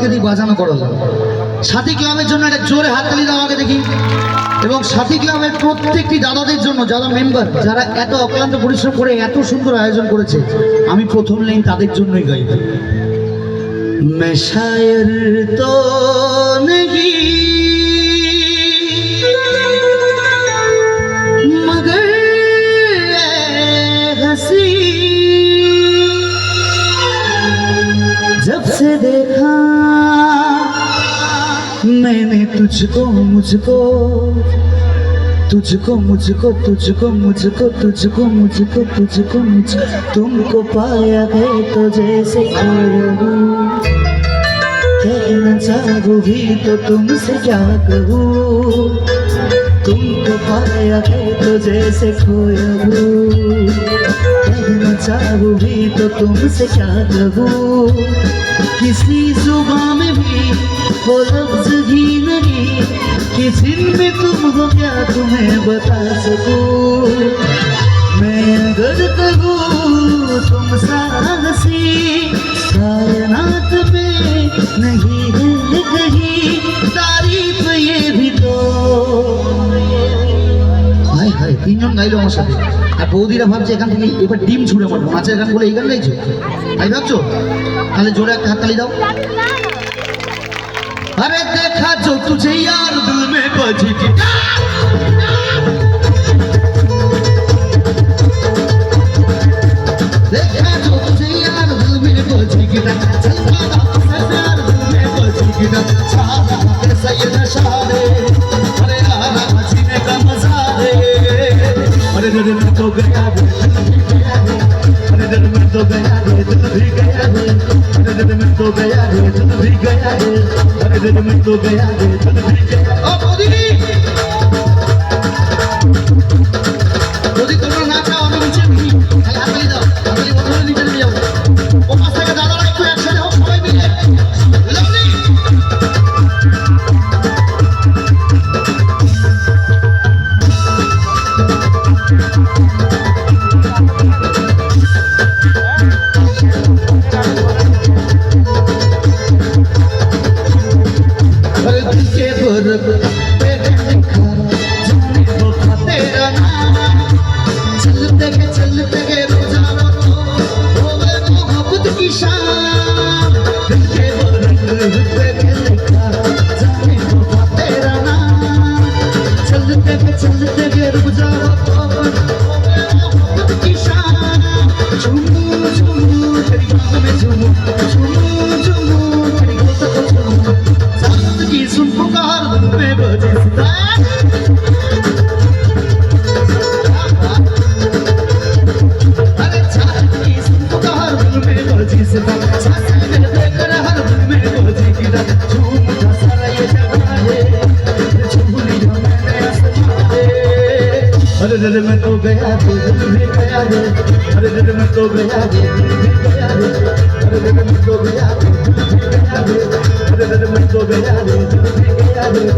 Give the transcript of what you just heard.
দাদাকে দিয়ে বাজানো করালো। সাথী ক্লাবের জন্য একটা জোরে হাততালি দাও আগে দেখি। এবং সাথী ক্লাবের প্রত্যেকটি দাদাদের জন্য যারা মেম্বার, যারা এত অক্লান্ত পরিশ্রম করে এত সুন্দর আয়োজন করেছে, আমি প্রথম লাইন তাদের জন্যই গাইব। मैं शायर तो नहीं मगर हंसी जब से देखा मैंने तुझको मुझको तुझको मुझको तुझको मुझको तुझको मुझको तुझको मुझको तुमको पाया है तो जैसे खोया हूँ, कहना चाहूँ भी तो तुमसे क्या कहूँ, तुमको पाया है तो जैसे खोया हूँ, कहना चाहूँ भी तो तुमसे क्या कहूँ, किसी जुबान में भी वो लफ्ज ही नहीं कि जिनमें तुम हो क्या तुम्हें बता सकूं, मैं अगर कहूँ तुम साहसी कायनात में नहीं है कहीं तारीफ ये भी तो। हाय हाय तीनজন গাইলো আমার সাথে, আর বৌদিরা ভাবছে এখান থেকে এবার ডিম ছুঁড়ে মারবো। নাচের গান বলে এই গান গাইছো তাই ভাবছো? তাহলে জোরে একটা হাততালি দাও। अरे देखा जो तुझे यार दिल में बजी गिटार, देखा जो तुझे यार दिल में बजी गिटार, चलता यार दिल में बजी गिटार, सारा कैसा ये नशा रे, अरे यारा जीने का मजा रे, अरे दिल में तो गया रे, अरे दिल में तो गया रे, दिल भी गया रे, अरे दिल में तो गया रे, दिल भी गया रे, अरे दिल में तो गया रे, दिल भी गया। ओ मोदी मोदी তোমরা না চাও আমি নিচে উঠি, তাহলে হাততালি দাও, হাততালি বন্ধ করে নিচে নেমে যাও। ও পাশ থেকে দাদারা একটু একসাথে হোক সবাই মিলে লাভলি। अरे दिल में तो गया रे, दिल भी गया रे, अरे दिल में तो गया रे, दिल भी गया रे, अरे दिल में तो गया रे, दिल भी गया रे, अरे दिल में तो गया रे, दिल भी गया रे।